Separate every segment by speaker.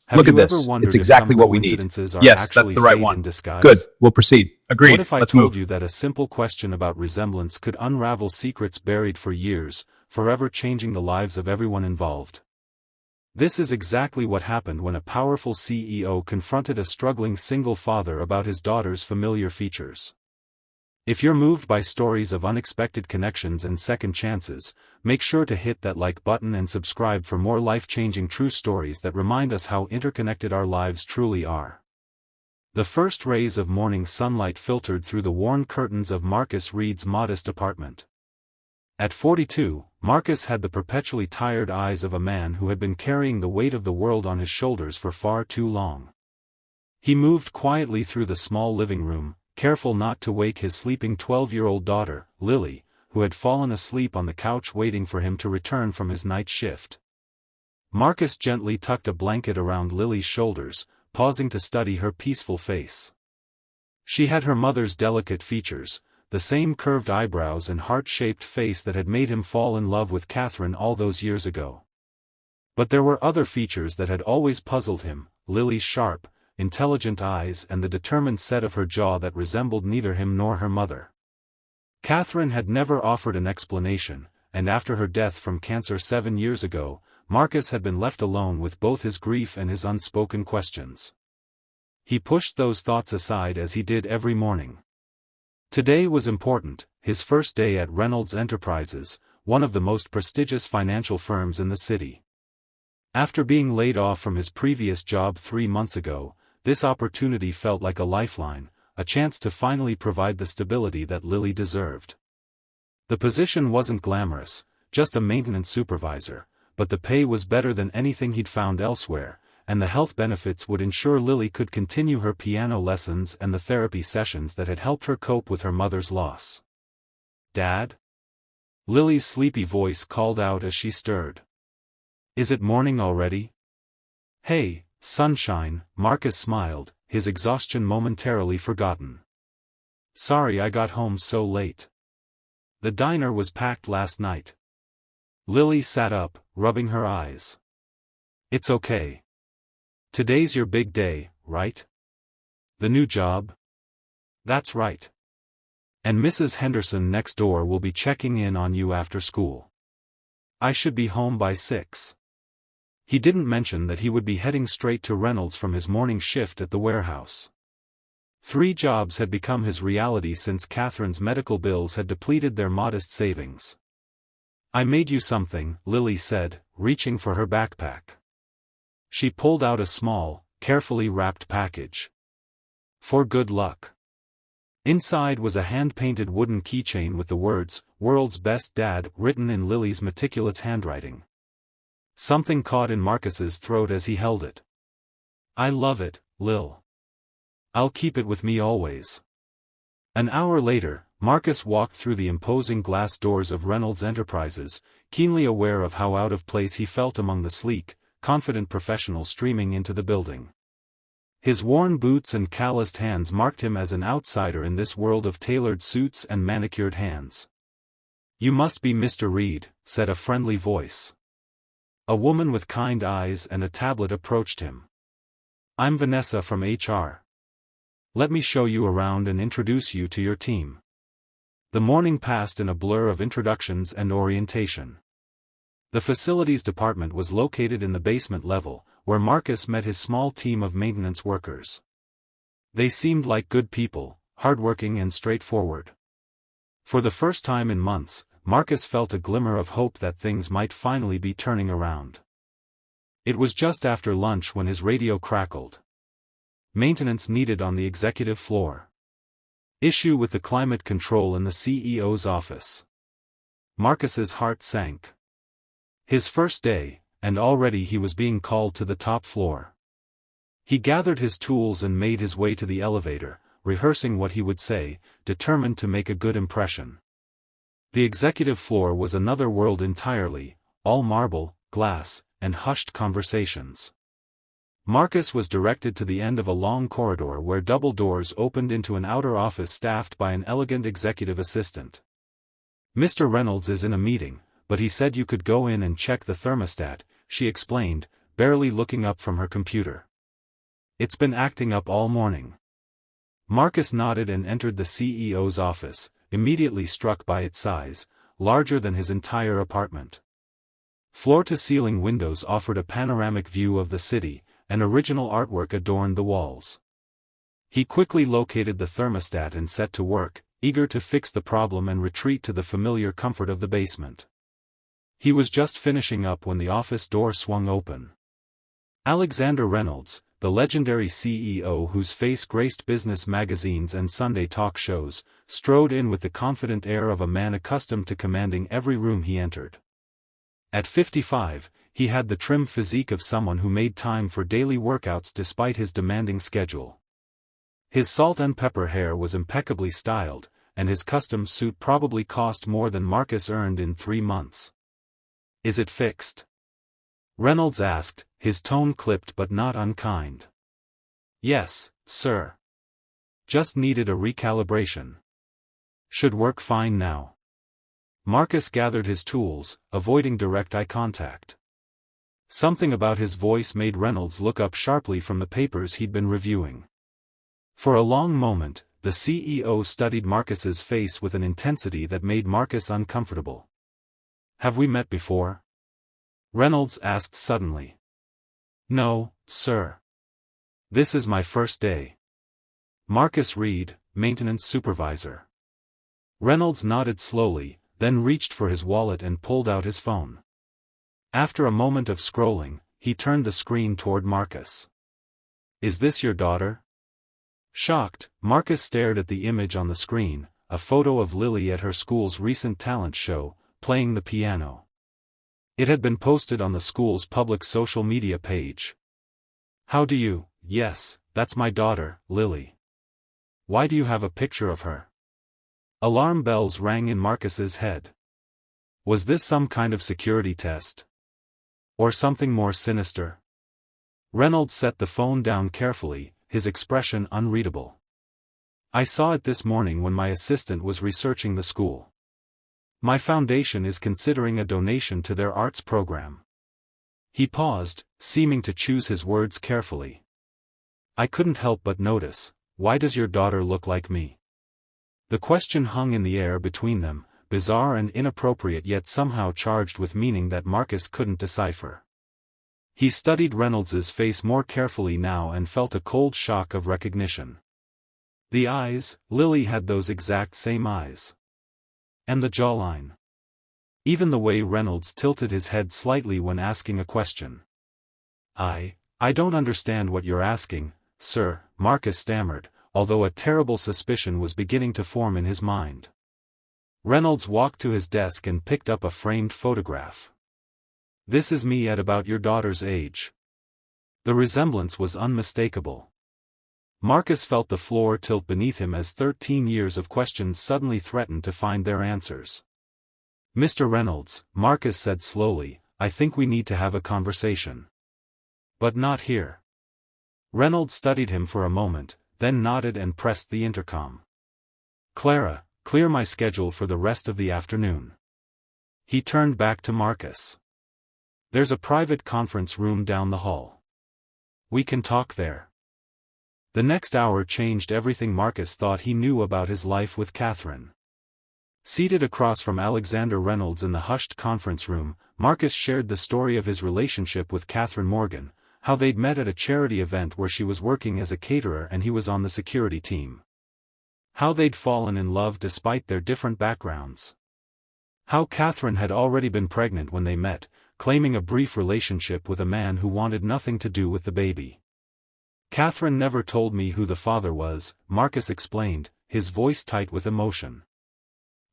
Speaker 1: Have
Speaker 2: Look at
Speaker 1: you ever
Speaker 2: this. It's
Speaker 1: wondered if
Speaker 2: exactly
Speaker 1: some
Speaker 2: what we need.
Speaker 1: coincidences are
Speaker 2: Yes, that's
Speaker 1: actually
Speaker 2: the right
Speaker 1: fate in
Speaker 2: one. Good.
Speaker 1: disguise?
Speaker 2: We'll proceed.
Speaker 1: What
Speaker 2: Agreed.
Speaker 1: if I
Speaker 2: Let's
Speaker 1: told
Speaker 2: move.
Speaker 1: you that a simple question about resemblance could unravel secrets buried for years, forever changing the lives of everyone involved? This is exactly what happened when a powerful CEO confronted a struggling single father about his daughter's familiar features. If you're moved by stories of unexpected connections and second chances, make sure to hit that like button and subscribe for more life-changing true stories that remind us how interconnected our lives truly are. The first rays of morning sunlight filtered through the worn curtains of Marcus Reid's modest apartment. At 42, Marcus had the perpetually tired eyes of a man who had been carrying the weight of the world on his shoulders for far too long. He moved quietly through the small living room, careful not to wake his sleeping 12-year-old daughter, Lily, who had fallen asleep on the couch waiting for him to return from his night shift. Marcus gently tucked a blanket around Lily's shoulders, pausing to study her peaceful face. She had her mother's delicate features, the same curved eyebrows and heart-shaped face that had made him fall in love with Catherine all those years ago. But there were other features that had always puzzled him: Lily's sharp, intelligent eyes and the determined set of her jaw that resembled neither him nor her mother. Catherine had never offered an explanation, and after her death from cancer 7 years ago, Marcus had been left alone with both his grief and his unspoken questions. He pushed those thoughts aside as he did every morning. Today was important, his first day at Reynolds Enterprises, one of the most prestigious financial firms in the city. After being laid off from his previous job 3 months ago, this opportunity felt like a lifeline, a chance to finally provide the stability that Lily deserved. The position wasn't glamorous, just a maintenance supervisor, but the pay was better than anything he'd found elsewhere, and the health benefits would ensure Lily could continue her piano lessons and the therapy sessions that had helped her cope with her mother's loss. "Dad?" Lily's sleepy voice called out as she stirred. "Is it morning already?" "Hey, sunshine," Marcus smiled, his exhaustion momentarily forgotten. "Sorry I got home so late. The diner was packed last night." Lily sat up, rubbing her eyes. "It's okay. Today's your big day, right? The new job?" "That's right. And Mrs. Henderson next door will be checking in on you after school. I should be home by 6. He didn't mention that he would be heading straight to Reynolds from his morning shift at the warehouse. 3 jobs had become his reality since Catherine's medical bills had depleted their modest savings. "I made you something," Lily said, reaching for her backpack. She pulled out a small, carefully wrapped package. "For good luck." Inside was a hand-painted wooden keychain with the words, "World's Best Dad," written in Lily's meticulous handwriting. Something caught in Marcus's throat as he held it. "I love it, Lil. I'll keep it with me always." An hour later, Marcus walked through the imposing glass doors of Reynolds Enterprises, keenly aware of how out of place he felt among the sleek, confident professionals streaming into the building. His worn boots and calloused hands marked him as an outsider in this world of tailored suits and manicured hands. "You must be Mr. Reid," said a friendly voice. A woman with kind eyes and a tablet approached him. "I'm Vanessa from HR. Let me show you around and introduce you to your team." The morning passed in a blur of introductions and orientation. The facilities department was located in the basement level, where Marcus met his small team of maintenance workers. They seemed like good people, hardworking and straightforward. For the first time in months, Marcus felt a glimmer of hope that things might finally be turning around. It was just after lunch when his radio crackled. "Maintenance needed on the executive floor. Issue with the climate control in the CEO's office." Marcus's heart sank. His first day, and already he was being called to the top floor. He gathered his tools and made his way to the elevator, rehearsing what he would say, determined to make a good impression. The executive floor was another world entirely, all marble, glass, and hushed conversations. Marcus was directed to the end of a long corridor where double doors opened into an outer office staffed by an elegant executive assistant. "Mr. Reynolds is in a meeting, but he said you could go in and check the thermostat," she explained, barely looking up from her computer. It's been acting up all morning. Marcus nodded and entered the CEO's office, immediately struck by its size, larger than his entire apartment. Floor-to-ceiling windows offered a panoramic view of the city, and original artwork adorned the walls. He quickly located the thermostat and set to work, eager to fix the problem and retreat to the familiar comfort of the basement. He was just finishing up when the office door swung open. Alexander Reynolds, the legendary CEO whose face graced business magazines and Sunday talk shows, strode in with the confident air of a man accustomed to commanding every room he entered. At 55, he had the trim physique of someone who made time for daily workouts despite his demanding schedule. His salt and pepper hair was impeccably styled, and his custom suit probably cost more than Marcus earned in 3 months. "Is it fixed?" Reynolds asked, his tone clipped but not unkind. "Yes, sir. Just needed a recalibration. Should work fine now." Marcus gathered his tools, avoiding direct eye contact. Something about his voice made Reynolds look up sharply from the papers he'd been reviewing. For a long moment, the CEO studied Marcus's face with an intensity that made Marcus uncomfortable. "Have we met before?" Reynolds asked suddenly. "No, sir. This is my first day." "Marcus Reid, maintenance supervisor." Reynolds nodded slowly, then reached for his wallet and pulled out his phone. After a moment of scrolling, he turned the screen toward Marcus. "Is this your daughter?" Shocked, Marcus stared at the image on the screen, a photo of Lily at her school's recent talent show, playing the piano. It had been posted on the school's public social media page. "How do you?" "Yes, that's my daughter, Lily." "Why do you have a picture of her?" Alarm bells rang in Marcus's head. Was this some kind of security test? Or something more sinister? Reynolds set the phone down carefully, his expression unreadable. "I saw it this morning when my assistant was researching the school. My foundation is considering a donation to their arts program." He paused, seeming to choose his words carefully. "I couldn't help but notice, why does your daughter look like me?" The question hung in the air between them, bizarre and inappropriate yet somehow charged with meaning that Marcus couldn't decipher. He studied Reynolds's face more carefully now and felt a cold shock of recognition. The eyes, Lily had those exact same eyes. And the jawline. Even the way Reynolds tilted his head slightly when asking a question. I don't understand what you're asking, sir," Marcus stammered, although a terrible suspicion was beginning to form in his mind. Reynolds walked to his desk and picked up a framed photograph. "This is me at about your daughter's age." The resemblance was unmistakable. Marcus felt the floor tilt beneath him as 13 years of questions suddenly threatened to find their answers. "Mr. Reynolds," Marcus said slowly, "I think we need to have a conversation." "But not here." Reynolds studied him for a moment, then nodded and pressed the intercom. "Clara, clear my schedule for the rest of the afternoon." He turned back to Marcus. "There's a private conference room down the hall. We can talk there." The next hour changed everything Marcus thought he knew about his life with Catherine. Seated across from Alexander Reynolds in the hushed conference room, Marcus shared the story of his relationship with Catherine Morgan, how they'd met at a charity event where she was working as a caterer and he was on the security team. How they'd fallen in love despite their different backgrounds. How Catherine had already been pregnant when they met, claiming a brief relationship with a man who wanted nothing to do with the baby. "Catherine never told me who the father was," Marcus explained, his voice tight with emotion.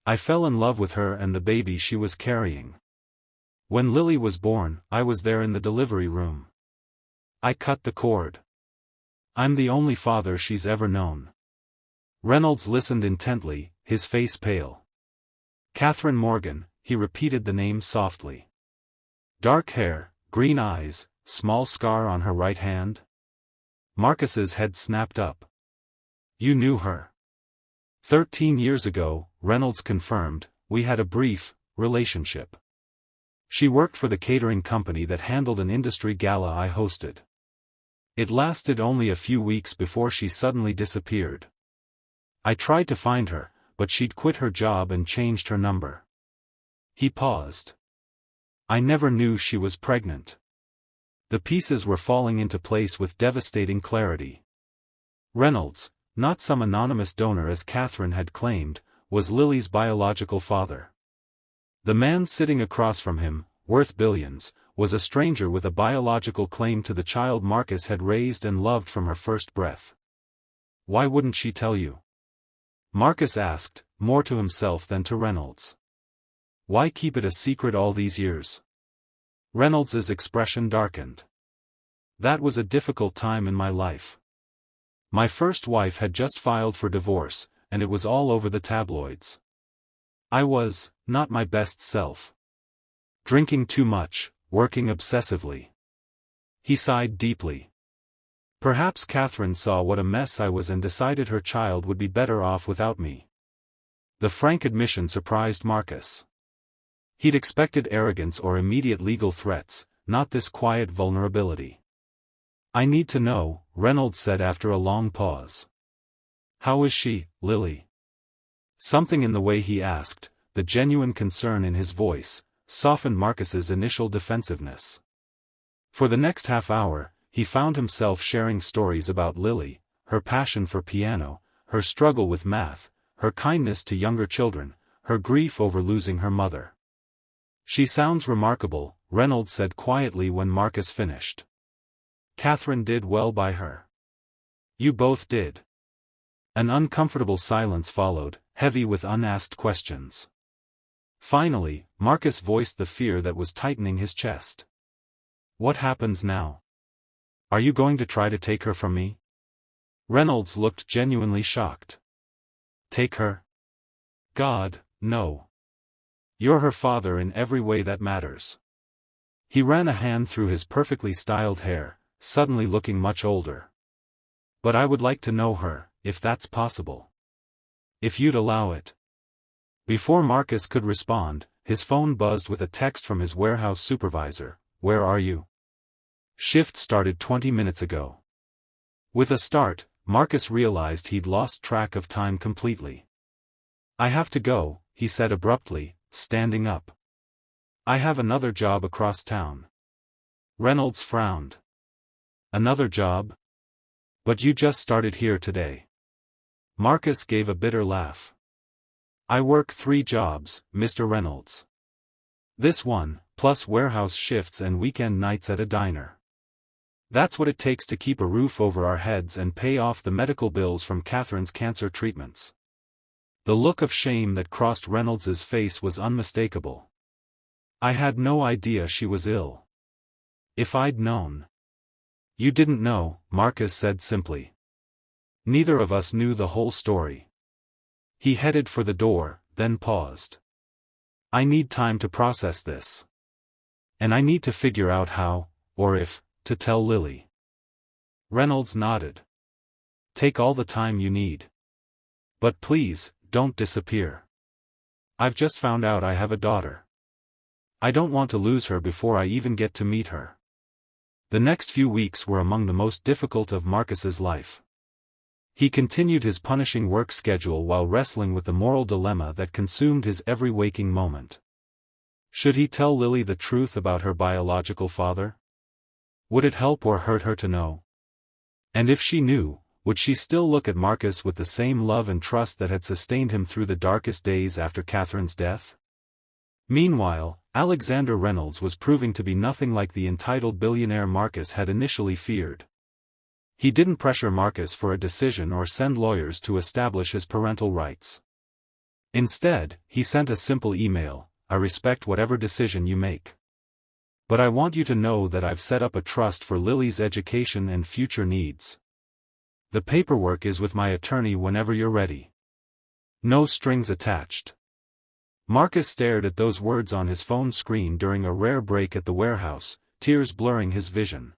Speaker 1: "I fell in love with her and the baby she was carrying. When Lily was born, I was there in the delivery room. I cut the cord. I'm the only father she's ever known." Reynolds listened intently, his face pale. "Catherine Morgan," he repeated the name softly. "Dark hair, green eyes, small scar on her right hand?" Marcus's head snapped up. "You knew her?" 13 years ago, Reynolds confirmed, "we had a brief relationship." She worked for the catering company that handled an industry gala I hosted. It lasted only a few weeks before she suddenly disappeared. I tried to find her, but she'd quit her job and changed her number. He paused. I never knew she was pregnant. The pieces were falling into place with devastating clarity. Reynolds, not some anonymous donor as Catherine had claimed, was Lily's biological father. The man sitting across from him, worth billions, was a stranger with a biological claim to the child Marcus had raised and loved from her first breath. Why wouldn't she tell you? Marcus asked, more to himself than to Reynolds. Why keep it a secret all these years? Reynolds's expression darkened. That was a difficult time in my life. My first wife had just filed for divorce, and it was all over the tabloids. I was not my best self. Drinking too much, working obsessively. He sighed deeply. Perhaps Catherine saw what a mess I was and decided her child would be better off without me. The frank admission surprised Marcus. He'd expected arrogance or immediate legal threats, not this quiet vulnerability. I need to know, Reynolds said after a long pause. How is she, Lily? Something in the way he asked, the genuine concern in his voice, softened Marcus's initial defensiveness. For the next half hour, he found himself sharing stories about Lily, her passion for piano, her struggle with math, her kindness to younger children, her grief over losing her mother. She sounds remarkable, Reynolds said quietly when Marcus finished. Catherine did well by her. You both did. An uncomfortable silence followed, heavy with unasked questions. Finally, Marcus voiced the fear that was tightening his chest. What happens now? Are you going to try to take her from me? Reynolds looked genuinely shocked. Take her? God, no. You're her father in every way that matters. He ran a hand through his perfectly styled hair, suddenly looking much older. But I would like to know her, if that's possible. If you'd allow it. Before Marcus could respond, his phone buzzed with a text from his warehouse supervisor. Where are you? Shift started 20 minutes ago. With a start, Marcus realized he'd lost track of time completely. I have to go, he said abruptly, standing up. I have another job across town. Reynolds frowned. Another job? But you just started here today. Marcus gave a bitter laugh. I work 3 jobs, Mr. Reynolds. This one, plus warehouse shifts and weekend nights at a diner. That's what it takes to keep a roof over our heads and pay off the medical bills from Catherine's cancer treatments. The look of shame that crossed Reynolds's face was unmistakable. I had no idea she was ill. If I'd known. You didn't know, Marcus said simply. Neither of us knew the whole story. He headed for the door, then paused. I need time to process this. And I need to figure out how, or if, to tell Lily. Reynolds nodded. Take all the time you need. But please, don't disappear. I've just found out I have a daughter. I don't want to lose her before I even get to meet her. The next few weeks were among the most difficult of Marcus's life. He continued his punishing work schedule while wrestling with the moral dilemma that consumed his every waking moment. Should he tell Lily the truth about her biological father? Would it help or hurt her to know? And if she knew, would she still look at Marcus with the same love and trust that had sustained him through the darkest days after Catherine's death? Meanwhile, Alexander Reynolds was proving to be nothing like the entitled billionaire Marcus had initially feared. He didn't pressure Marcus for a decision or send lawyers to establish his parental rights. Instead, he sent a simple email: I respect whatever decision you make. But I want you to know that I've set up a trust for Lily's education and future needs. The paperwork is with my attorney whenever you're ready. No strings attached. Marcus stared at those words on his phone screen during a rare break at the warehouse, tears blurring his vision.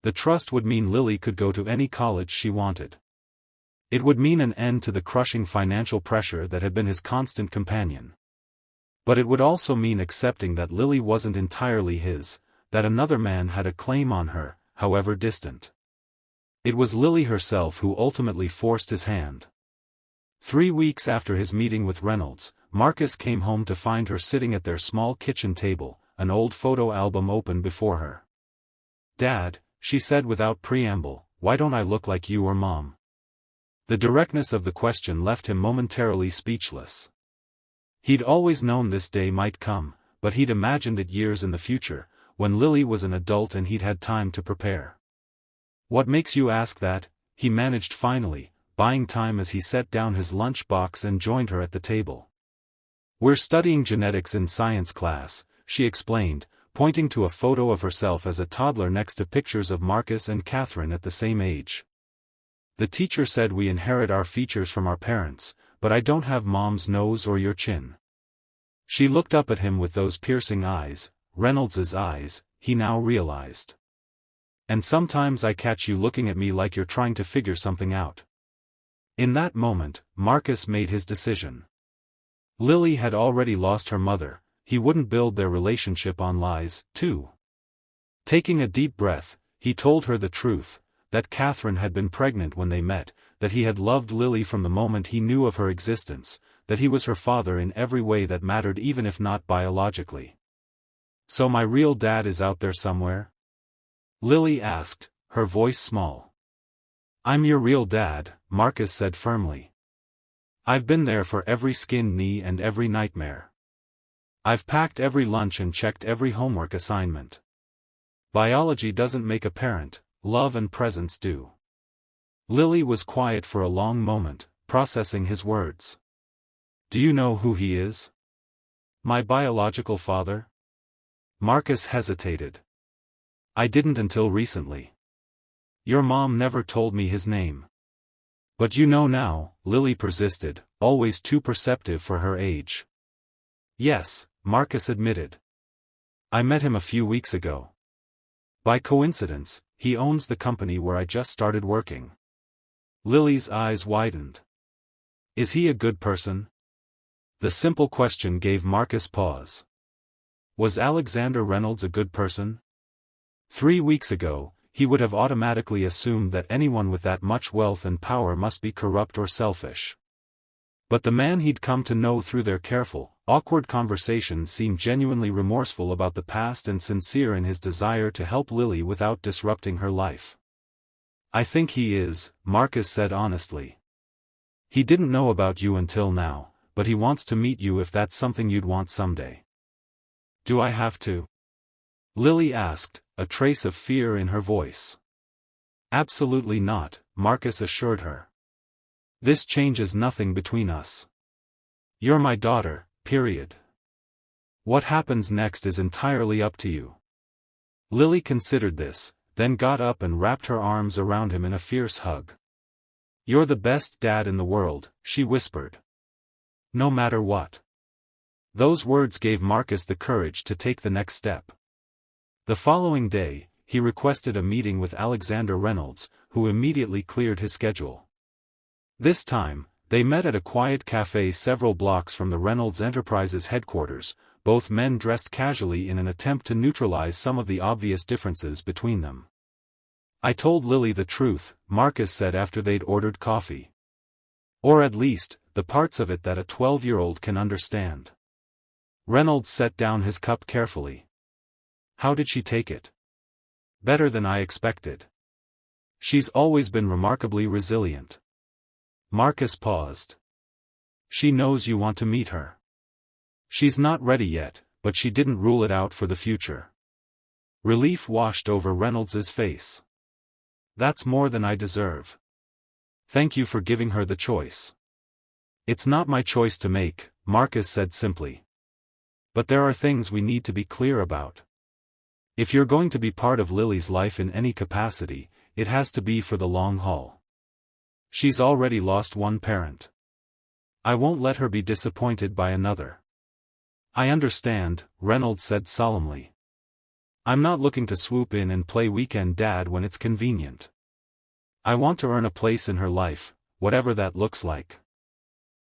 Speaker 1: The trust would mean Lily could go to any college she wanted. It would mean an end to the crushing financial pressure that had been his constant companion. But it would also mean accepting that Lily wasn't entirely his, that another man had a claim on her, however distant. It was Lily herself who ultimately forced his hand. 3 weeks after his meeting with Reynolds, Marcus came home to find her sitting at their small kitchen table, an old photo album open before her. "Dad," she said without preamble, "why don't I look like you or Mom?" The directness of the question left him momentarily speechless. He'd always known this day might come, but he'd imagined it years in the future, when Lily was an adult and he'd had time to prepare. "What makes you ask that?" he managed finally, buying time as he set down his lunch box and joined her at the table. "We're studying genetics in science class," she explained, pointing to a photo of herself as a toddler next to pictures of Marcus and Catherine at the same age. "The teacher said we inherit our features from our parents, but I don't have Mom's nose or your chin." She looked up at him with those piercing eyes, Reynolds's eyes, he now realized. "And sometimes I catch you looking at me like you're trying to figure something out." In that moment, Marcus made his decision. Lily had already lost her mother, he wouldn't build their relationship on lies, too. Taking a deep breath, he told her the truth, that Catherine had been pregnant when they met, that he had loved Lily from the moment he knew of her existence, that he was her father in every way that mattered even if not biologically. "So my real dad is out there somewhere?" Lily asked, her voice small. "I'm your real dad," Marcus said firmly. "I've been there for every skinned knee and every nightmare. I've packed every lunch and checked every homework assignment. Biology doesn't make a parent, love and presence do." Lily was quiet for a long moment, processing his words. "Do you know who he is?" "My biological father?" Marcus hesitated. "I didn't until recently. Your mom never told me his name." "But you know now," Lily persisted, always too perceptive for her age. "Yes," Marcus admitted. "I met him a few weeks ago. By coincidence, he owns the company where I just started working." Lily's eyes widened. "Is he a good person?" The simple question gave Marcus pause. Was Alexander Reynolds a good person? 3 weeks ago, he would have automatically assumed that anyone with that much wealth and power must be corrupt or selfish. But the man he'd come to know through their careful, awkward conversations seemed genuinely remorseful about the past and sincere in his desire to help Lily without disrupting her life. "I think he is," Marcus said honestly. "He didn't know about you until now, but he wants to meet you if that's something you'd want someday." "Do I have to?" Lily asked, a trace of fear in her voice. "Absolutely not," Marcus assured her. "This changes nothing between us. You're my daughter, period. What happens next is entirely up to you." Lily considered this, then got up and wrapped her arms around him in a fierce hug. "You're the best dad in the world," she whispered. "No matter what." Those words gave Marcus the courage to take the next step. The following day, he requested a meeting with Alexander Reynolds, who immediately cleared his schedule. This time, they met at a quiet cafe several blocks from the Reynolds Enterprises headquarters, both men dressed casually in an attempt to neutralize some of the obvious differences between them. "I told Lily the truth," Marcus said after they'd ordered coffee. "Or at least, the parts of it that a 12-year-old can understand." Reynolds set down his cup carefully. "How did she take it?" "Better than I expected. She's always been remarkably resilient." Marcus paused. "She knows you want to meet her." "She's not ready yet, but she didn't rule it out for the future." Relief washed over Reynolds's face. "That's more than I deserve. Thank you for giving her the choice." "It's not my choice to make," Marcus said simply. "But there are things we need to be clear about. If you're going to be part of Lily's life in any capacity, it has to be for the long haul. She's already lost one parent. I won't let her be disappointed by another." "I understand," Reynolds said solemnly. "I'm not looking to swoop in and play weekend dad when it's convenient. I want to earn a place in her life, whatever that looks like."